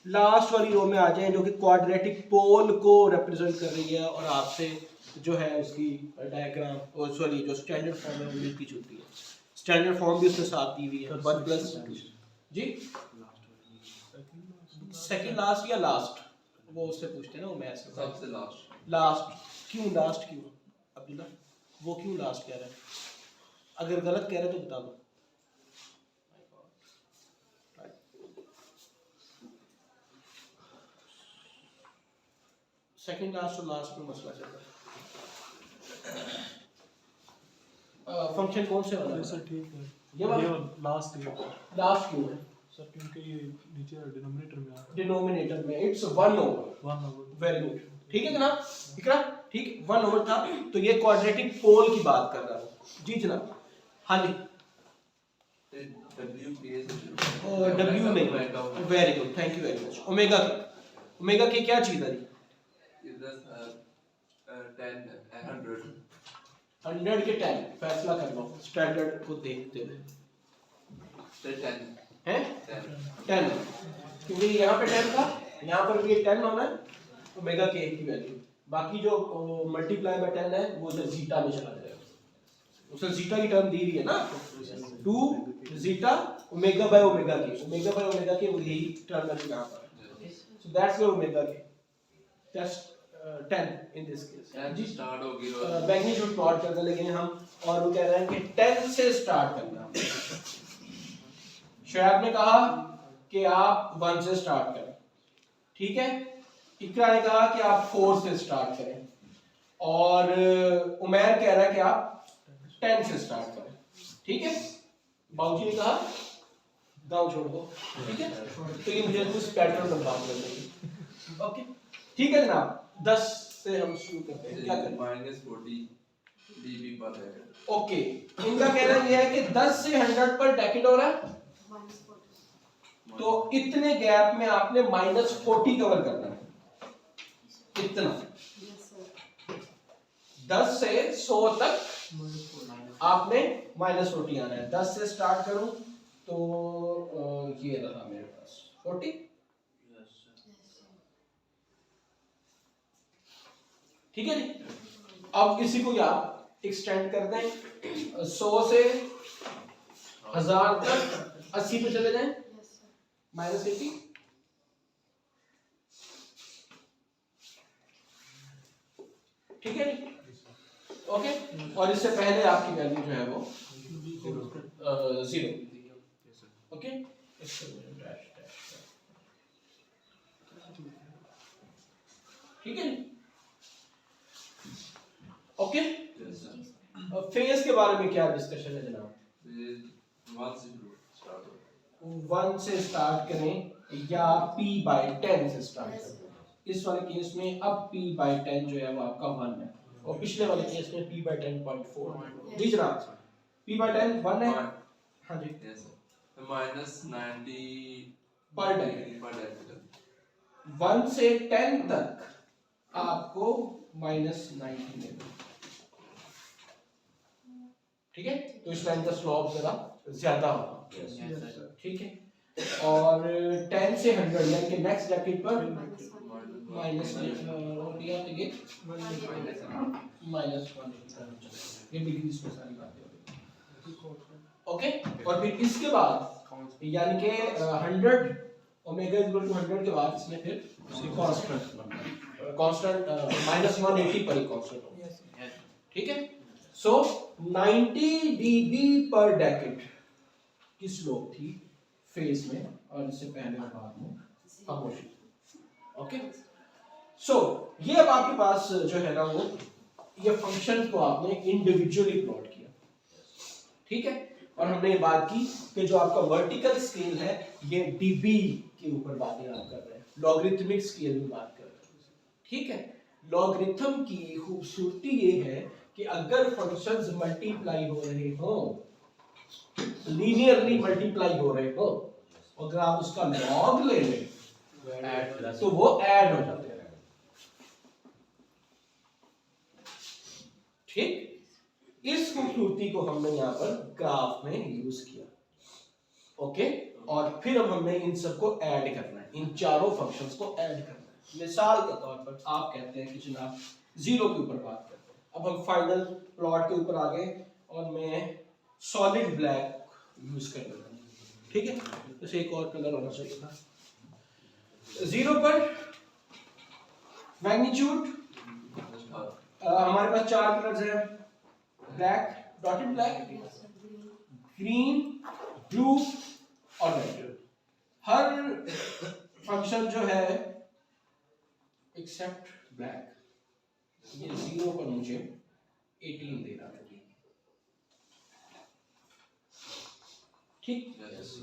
लास्ट वाली रो में आ जाए जो कि क्वाड्रेटिक पोल को रिप्रेजेंट कर रही है, और आपसे जो है उसकी डायग्राम और सॉरी जो स्टैंडर्ड फॉर्म है वो मिलती जुलती है। स्टैंडर्ड फॉर्म भी उसके साथ दी हुई है, 1 प्लस जी सेकंड लास्ट या लास्ट, वो उससे पूछते हैं ना, वो मैथ्स में सबसे लास्ट। लास्ट क्यों? लास्ट क्यों अब्दुल्ला? वो क्यों लास्ट कह रहा है? अगर गलत कह रहे तो बता दो। सेकंड लास्ट और लास्ट में मसला चल रहा है। फंक्शन कौन से वाला ये है सर ठीक है ये वाला? लास्ट है लास्ट क्यों है सर क्योंकि ये नीचे डिनोमिनेटर में आ रहा डिनोमिनेटर में इट्स 1 ओवर है 1 ओवर वेरी गुड ठीक है जनाब इकरा ठीक 1 ओवर था तो ये क्वाड्रेटिक पोल की बात कर रहा हूँ जी जनाब हाँ जी डब्ल्यू नहीं very good thank you very much omega की क्या चीज है जी 100 के 10 फैसला कर लो स्टैंडर्ड को देखते हुए हैं 10 क्योंकि यहाँ पे 10 था यहाँ पर भी 10 होना है ओमेगा के की वैल्यू बाकी जो मल्टीप्लाई बाय 10 है वो उधर जीटा में चला जाएगा उसे जीटा की टर्म दी रही है ना 2 जीटा ओमेगा बाय ओमेगा के यही टर्म है यहाँ पर सो दैट्स योर ओमेगा के दैट्स 10 इन दिस केस जी स्टार्ट हो गई मैग्नीट्यूड प्लॉट करना लेकिन हम और वो कह रहे हैं कि 10 से स्टार्ट करना शोएब ने कहा कि आप 1 से स्टार्ट करें ठीक है इकरा ने कहा कि आप 4 से स्टार्ट करें और उमैर कह रहा है कि आप 10 से स्टार्ट करें ठीक है बाबूजी ने कहा गांव छोड़ दो ठीक है तो ये मुझे कुछ पैटर्न बता देंगे ओके ठीक है जनाब 10 से हम शुरू करते हैं क्या करें -40 dB पर है ओके इनका कहना यह है कि 10 से 100 पर डेकेड हो रहा है तो इतने गैप में आपने -40 कवर करना है इतना 10 से 100 तक आपने -40 आना है 10 से स्टार्ट करूं तो ये रहा मेरे पास 40 ठीक है जी अब इसी को आप एक्सटेंड कर दें 100 से 1000 तक 80 पे चले जाएं -80 ठीक है ओके और इससे पहले आपकी वैल्यू जो है वो 0 ओके ठीक है ओके फेज के बारे में क्या डिस्कशन है जनाब 1 से स्टार्ट करें या p/10 से स्टार्ट करें इस वाले केस में अब p/10 जो है वो आपका 1 है और पिछले वाले केस में p/10.4 जी जनाब p/10 1 है हाँ जी -90 पर डेकेड 1 से 10 तक आपको -90 मिलेगा ठीक है तो इस लाइन का स्लोप जरा ज्यादा होगा ठीक है और 10 से 100 यानी कि नेक्स्ट डेकेड पर माइनस -1 ये डिग्री इसमें सारी बातें हो गई ओके और फिर इसके बाद यानी कि 100 ओमेगा इक्वल टू 100 के बाद इसमें फिर कांस्टेंट -180 पर ही कांस्टेंट होगा ठीक है सो 90 dB पर डेकेड की स्लोप थी फेज में और इससे पहले और बाद में खामोशी ओके सो ये अब आपके पास जो है ना वो ये फंक्शन को आपने इंडिविजुअली प्लॉट किया ठीक है और हमने ये बात की कि जो आपका वर्टिकल स्केल है ये डीबी के ऊपर बातें आप कर रहे हैं लॉगरिथमिक स्केल में बात कर रहे हैं ठीक है लॉगरिथम की खूबसूरती ये है कि अगर फंक्शंस मल्टीप्लाई हो रहे हो लीनियरली मल्टीप्लाई हो रहे हो अगर आप उसका लॉग ले लें तो वो ऐड हो जाते हैं ठीक इस खूबसूरती को हमने यहाँ पर ग्राफ में यूज किया ओके और फिर अब हमने इन सबको ऐड करना है इन चारों फंक्शंस को ऐड करना है मिसाल के तौर पर आप कहते हैं कि जनाब 0 के ऊपर बात करते हैं अब हम फाइनल प्लॉट के ऊपर आ गए और मैं सॉलिड ब्लैक यूज कर रहा हूँ ठीक है जैसे एक और कलर होना चाहिए था 0 पर मैग्नीट्यूड हमारे पास 4 कलर्स हैं black dotted black green blue और रेड हर फंक्शन जो है एक्सेप्ट ब्लैक ये 0 पर मुझे 18 दे रहा है जी। ठीक,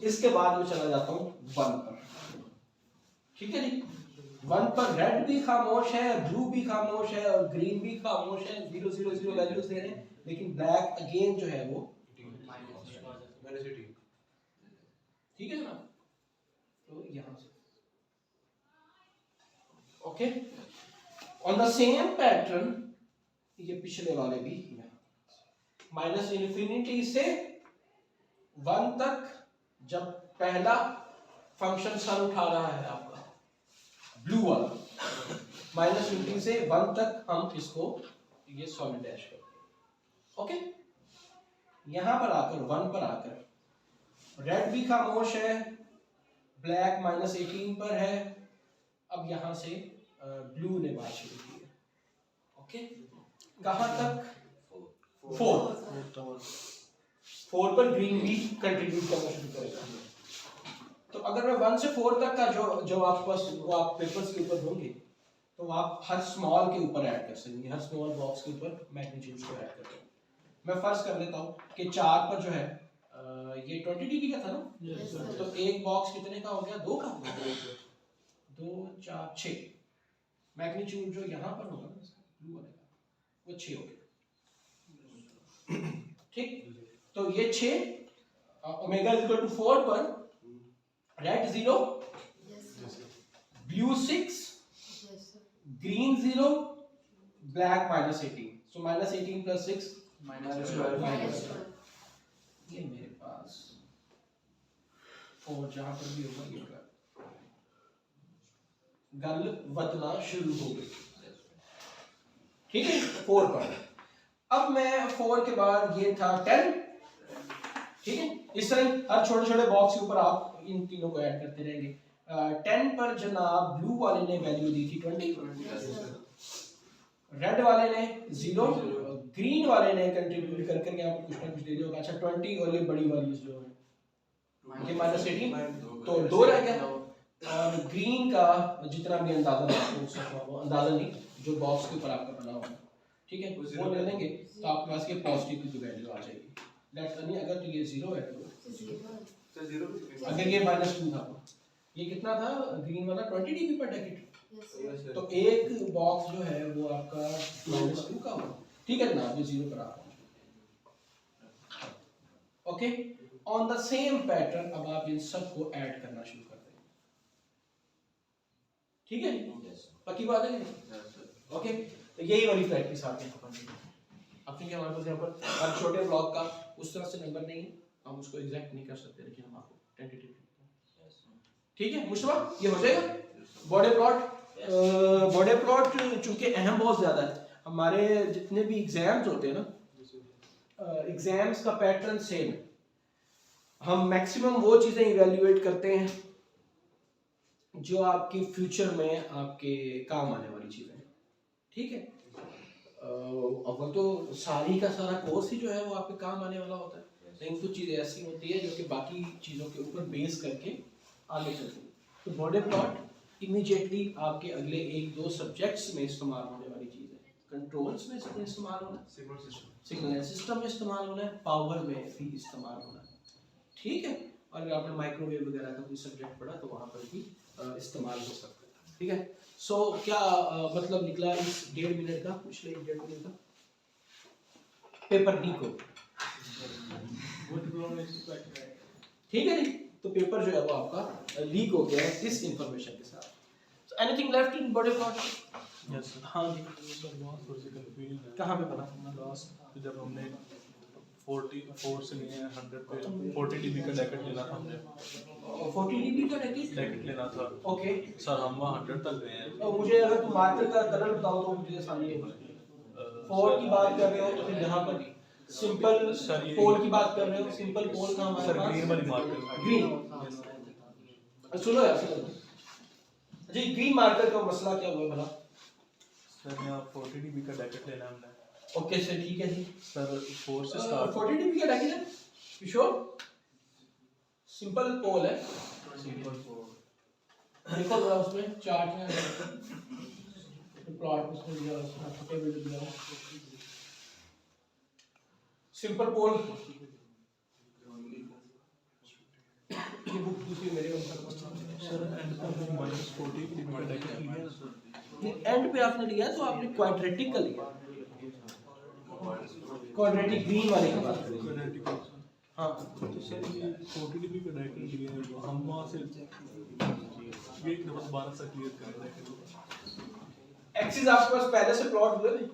इसके बाद मैं चला जाता हूँ 1 पर। ठीक है जी, 1 पर रेड भी खामोश है, ब्लू भी खामोश है और ग्रीन भी खामोश है, 0 0 0 वैल्यूज दे रहे हैं, लेकिन ब्लैक अगेन जो है वो ठीक है ना। तो यहां से okay, on the same pattern ये पिछले वाले भी माइनस इन्फिनिटी से 1 तक, जब पहला फंक्शन सर उठा रहा है आपका ब्लू वाला, माइनस इन्फिनिटी से 1 तक हम इसको ये सॉलिड डैश करते हैं। ओके, यहां पर आकर 1 पर आकर रेड भी खामोश है, ब्लैक माइनस 18 पर है, अब यहां से ब्लू ने बात शुरू की है। ओके, कहां तक? 4 पर ग्रीन भी कंट्रीब्यूट करना शुरू करेगा। तो अगर मैं 1 से 4 तक का जो आपके पास वो आप पेपर्स के ऊपर होंगे, तो आप हर स्मॉल के ऊपर ऐड कर सकेंगे, हर स्मॉल बॉक्स के ऊपर मैग्नीट्यूड को ऐड कर सकते। मैं फर्ज कर लेता हूँ कि 4 पर जो है ये 20 dB का था ना, Yes, sir. तो एक बॉक्स कितने का हो गया? 2 का हो गया। 2 4 6, मैग्नीट्यूड जो यहाँ पर होगा ना ब्लू वाले का, वो 6 हो गया। ठीक, तो ये 6 ओमेगा इज इक्वल टू 4 पर red 0, Yes, sir. Blue 6, Yes, sir. Green 0, black minus 18। So minus 18 plus 6 minus Minus 12. ये मेरे पास 4 जहां पर भी होगा ये गल बदलना शुरू हो गई। ठीक है, 4 पर अब मैं 4 के बाद ये था 10। ठीक है, इस तरह हर छोटे छोटे बॉक्स के ऊपर आप इन तीनों को ऐड करते रहेंगे। 10 पर जनाब ब्लू वाले ने वैल्यू दी थी 20, Yes, sir. रेड वाले ने 0, ग्रीन वाले ने कंट्रीब्यूट कर करके आपको कुछ ना कुछ दे दिया होगा। अच्छा 20 और ये बड़ी वैल्यूज जो है ये माइनस 18, तो 2 रह गया। और ग्रीन का जितना भी अंदाजा आपको उसका वो अंदाजा नहीं, जो बॉक्स के ऊपर आपका बना हुआ है, ठीक है, वो ले लेंगे तो आपके पास ये पॉजिटिव की जो वैल्यू आ जाएगी। लेट्स नहीं, अगर तो ये 0 है तो Zero. अगर ये -2 था, ये कितना था ग्रीन वाला 20 dB पर डेकेड, Yes, sir. तो एक बॉक्स जो है वो आपका -2 का होगा। ठीक है ना, ये 0 पर आप okay. On the same pattern अब आप इन सब को ऐड करना शुरू कर देंगे। ठीक है, पक्की बात है। ओके, तो यही वाली प्रैक्टिस आप यहाँ पर अब क्योंकि हमारे पास यहाँ पर हर छोटे ब्लॉक का उस तरह से नंबर नहीं है, हम उसको एग्जैक्ट नहीं कर सकते, लेकिन हम आपको टेंटेटिव। ठीक है मुश्तबा, ये हो जाएगा। बॉडी प्लॉट चूंकि अहम बहुत ज्यादा है, हमारे जितने भी एग्जाम्स होते हैं ना, एग्जाम्स का पैटर्न सेम है। हम मैक्सिमम वो चीजें इवेल्युएट करते हैं जो आपकी फ्यूचर में आपके काम आने वाली चीजें हैं। ठीक है, अव्वल तो सारी का सारा कोर्स ही जो है वो आपके काम आने वाला होता है, लेकिन कुछ चीजें ऐसी होती है जो कि बाकी चीजों के ऊपर बेस करके आगे चलती है। तो बॉडी प्लॉट इमीडिएटली आपके अगले 1-2 सब्जेक्ट्स में इस्तेमाल होने वाली चीज है। कंट्रोल्स में इस्तेमाल होना है, सिग्नल सिस्टम में इस्तेमाल होना है, पावर में भी इस्तेमाल होना है। ठीक है, और अगर आपने माइक्रोवेव वगैरह का कोई सब्जेक्ट पढ़ा तो वहाँ पर भी इस्तेमाल हो सकता है। ठीक है, सो क्या मतलब निकला इस 1.5 मिनट का, पिछले 1.5 मिनट का पेपर डी को। ठीक है जी, तो पेपर जो है वो आपका लीक हो गया है इस इंफॉर्मेशन के साथ। So anything left in body plot? Yes हाँ जी, सर बहुत थोड़ी सी कंफ्यूजन है। कहाँ पे पता? लास्ट जब हमने 44 से लिए 100 पे 40 dB का डेकेट लेना था हमने, 40 dB का डेकेट लेना था ओके। सर, हम वहाँ 100 तक गए हैं। तो मुझे अगर तुम मार्कर का कलर बताओ तो मुझे आसानी होगी। 4 की बात कर रहे हो तो फिर यहाँ पर सिंपल पोल की बात कर रहे हो, सिंपल पोल का हमारे सर पास ग्रीन वाली मार्कर, ग्रीन। सुनो यार सुनो जी, ग्रीन मार्कर का मसला क्या हुआ भला? सर यहाँ 40 dB का डेकेट लेना हमने। ओके सर, ठीक है जी। सर 4 से स्टार्ट 40 dB का डेकेट है, यू श्योर? सिंपल पोल है, सिंपल 4 देखो जरा उसमें चार्ट में प्लॉट उसमें दिया, उसमें टेबल दिया। सिंपल पोल, ये बुक दूसरी मेरे सर एंड पे हमने -40 डिबी पर डेकेड लिया है सर। एंड पे आपने लिया तो आपने क्वाड्रेटिक का लिया, क्वाड्रेटिक ग्रीन वाले की बात करें। क्वाड्रेटिक हाँ तो सर ये 40 डिबी पर डेकेड लिया है, तो हम वहाँ से ये एक दफा दोबारा से क्लियर करें डेकेड। एक्सिस आपके पास पहले से प्लॉट हुए थे,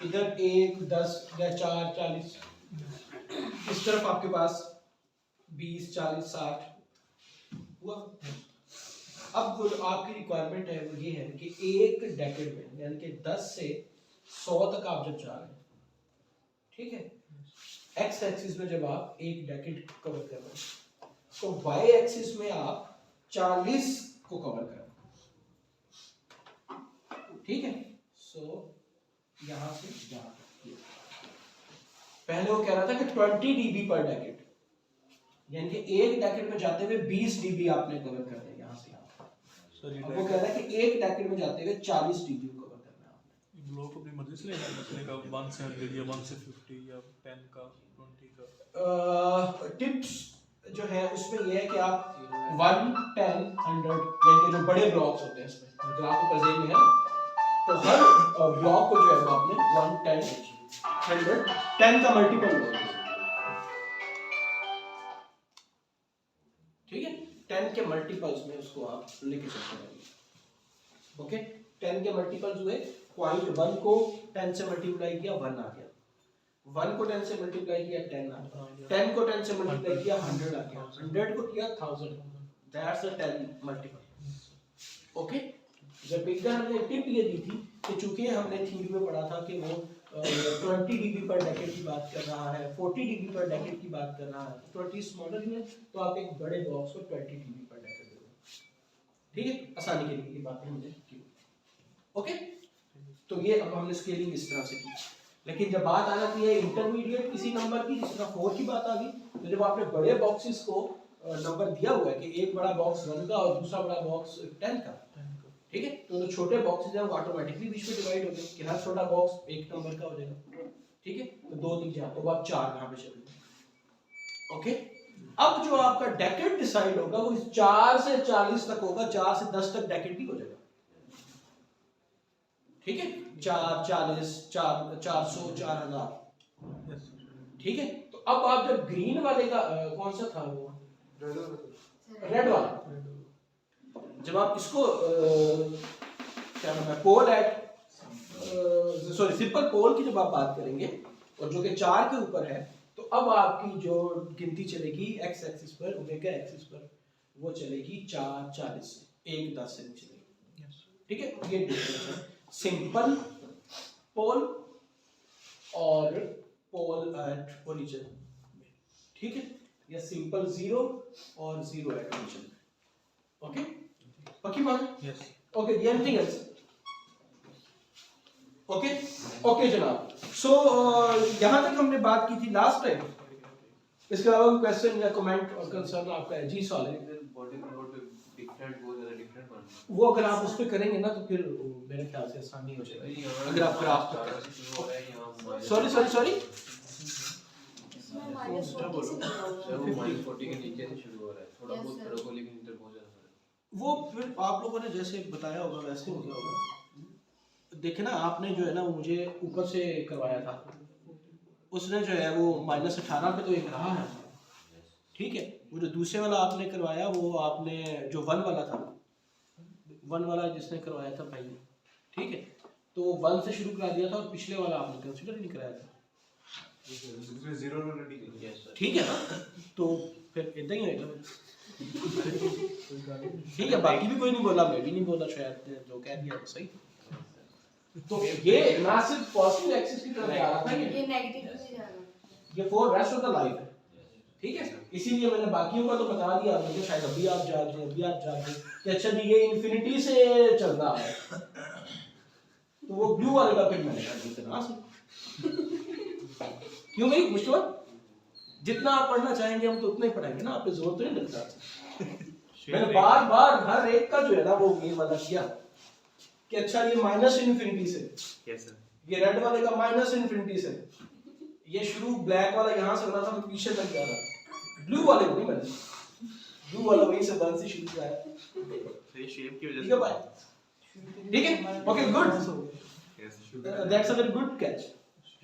इधर 1 10 या 4 40, इस तरफ आपके पास 20 40 60 हुआ। अब वो आपकी रिक्वायरमेंट है वो ये है कि एक डेकेड में यानी कि 10 से 100 तक आप जब जा रहे हैं, ठीक है, एक्स एक्सिस में जब आप एक डेकेड कवर कर रहे हैं तो वाई एक्सिस में आप 40 को कवर कर रहे हैं, ठीक है। सो यहां से यहां तक, पहले वो कह रहा था कि 20 डीबी पर डेकेड, यानी कि एक डेकेड में जाते हुए 20 डीबी आपने कवर करना है यहां से यहां। अब वो कह रहा है कि एक डेकेड में जाते हुए 40 डीबी को कवर करना है आपने। ब्लॉक अपनी मर्जी से लेना है, मसले का 1 से 100 या 1 से 50 या 10 का 20 का। टिप्स जो है उसमें यह है कि आप 1 10 100 यानी कि जो बड़े ब्लॉक्स होते हैं इसमें ग्राफ ऊपर जेब में है ना, तो हर ब्लॉक को जो है वो आपने 1 10 100 10 का मल्टीपल होगा, ठीक है, 10 के मल्टीपल्स में उसको आप लेके चलते रहेंगे। ओके, 10 के मल्टीपल्स हुए, पॉइंट 1 को 10 से मल्टीप्लाई किया 1 आ गया, 1 को 10 से मल्टीप्लाई किया 10 आ गया, 10 को 10 से मल्टीप्लाई किया 100 आ गया, 100 को किया 1000, दैट्स द 10 मल्टीपल। ओके, जब एक बार हमने टिप ये दी थी कि चूंकि हमने थ्योरी में पढ़ा था कि वो 20 डीबी पर डेकेड की बात कर रहा है, 40 डीबी पर डेकेड की बात कर रहा है, 20 स्मॉलर है तो आप एक बड़े बॉक्स को 20 डीबी पर डेकेड दे दो, ठीक है, आसानी के लिए ये बातें हमने की। ओके, तो ये अब हमने स्केलिंग इस तरह से की, लेकिन जब बात आ जाती है इंटरमीडिएट किसी नंबर की, जिस तरह 4 की बात आ गई, तो जब आपने बड़े बॉक्सेस को नंबर दिया हुआ है कि एक बड़ा बॉक्स 1 का और दूसरा बड़ा बॉक्स 10 का, ठीक है, तो जो छोटे बॉक्सेस हैं वो ऑटोमेटिकली बीच में डिवाइड हो गए कि हर छोटा बॉक्स एक नंबर का हो जाएगा, ठीक है, तो 2 दिख जाते तो आप 4 यहां पे चले। ओके, अब जो आपका डेकेड डिसाइड होगा वो 4 से 40 तक होगा, 4 से 10 तक डेकेड भी हो जाएगा, ठीक है, 4 40 4 400 4000, ठीक है। तो अब आप जब ग्रीन वाले का कौन सा था वो रेड वाला, जब आप इसको क्या नाम है पोल एट सॉरी सिंपल पोल की जब आप बात करेंगे और जो कि 4 के ऊपर है, तो अब आपकी जो गिनती चलेगी एक्स एक्सिस पर, ओमेगा एक्सिस पर, वो चलेगी 4 40 से 1 10 से नहीं चलेगी, ठीक है। ये डिफरेंस है सिंपल पोल और पोल एट ओरिजिन, ठीक है, या सिंपल 0 और 0 एट ओरिजिन। ओके, पक्की बात? Yes. Okay, anything else? Okay okay जनाब, सो यहां तक हमने बात की थी लास्ट टाइम। इसके अलावा क्वेश्चन या कमेंट और कंसर्न आपका है? जी सॉलिड बॉडी प्लॉट डिफरेंट बहुत ज्यादा डिफरेंट बन रहा वो अगर आप उस पे करेंगे ना तो फिर मेरे ख्याल से आसानी हो जाएगी। है। अगर आप ग्राफ शुरू हो रहा है यहाँ सॉरी सॉरी सॉरी इसमें -40 से दिया हुआ है। वो -40 के नीचे से शुरू हो रहा है, थोड़ा Yes, बहुत sir. फर्क हो लेकिन इधर बहुत ज्यादा फर्क है। वो फिर आप लोगों ने जैसे बताया होगा वैसे हो गया होगा। देखे ना आपने जो है ना वो मुझे ऊपर से करवाया था, उसने जो है वो -18 पे तो एक रहा है, ठीक है। वो जो दूसरे वाला आपने करवाया वो आपने जो 1 वाला था, 1 वाला जिसने करवाया था भाई, ठीक है, तो 1 से शुरू करा दिया था और पिछले वाला आपने कंसीडर नहीं कराया था, ठीक है ना। तो फिर इतना ही होगा, ठीक है। बाकी भी कोई नहीं बोला, मैं भी नहीं बोला, शायद जो कह दिया वो सही। तो ये ना सिर्फ पॉजिटिव एक्सिस की तरफ जा रहा था, ये नेगेटिव में जा रहा है। ये for rest of the life है, ठीक है। इसीलिए मैंने बाकियों का तो बता दिया, मुझे शायद अभी आप जाग रहे, अभी आप जाग रहे कि अच्छा जी ये इन्फिनिटी से चल रहा है, तो वो ब्लू वाले का फिर मैंने कर दिया ना से। क्यों भाई मुश्किल, जितना आप पढ़ना चाहेंगे हम तो उतना ही पढ़ाएंगे ना, आप पे जोर तो नहीं लगता। मैंने बार बार हर एक का जो है ना वो ये वाला किया कि अच्छा ये माइनस इन्फिनिटी से, यस सर, ये रेड वाले का माइनस इन्फिनिटी से, ये शुरू ब्लैक वाला यहाँ से हो रहा था, मैं पीछे तक जा रहा, ब्लू वाले को नहीं मैंने, ब्लू वाला वहीं से बंद से शुरू किया है। तो ये शेप की ठीक है भाई, ठीक है, okay good, that's a very good catch.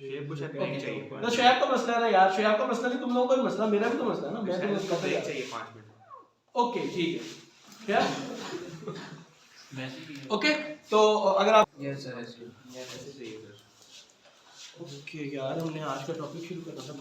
Shape कुछ ब्रेक चाहिए ना शोएब का मसला है ना यार, शोएब का मसला नहीं, तुम लोगों का भी मसला, मेरा भी तो मसला है ना, मैं तो मसला ब्रेक चाहिए 5 मिनट। ओके ठीक है, क्या ओके, तो अगर आप यस सर ऐसे चाहिए सर। ओके यार, हमने आज का टॉपिक शुरू करना था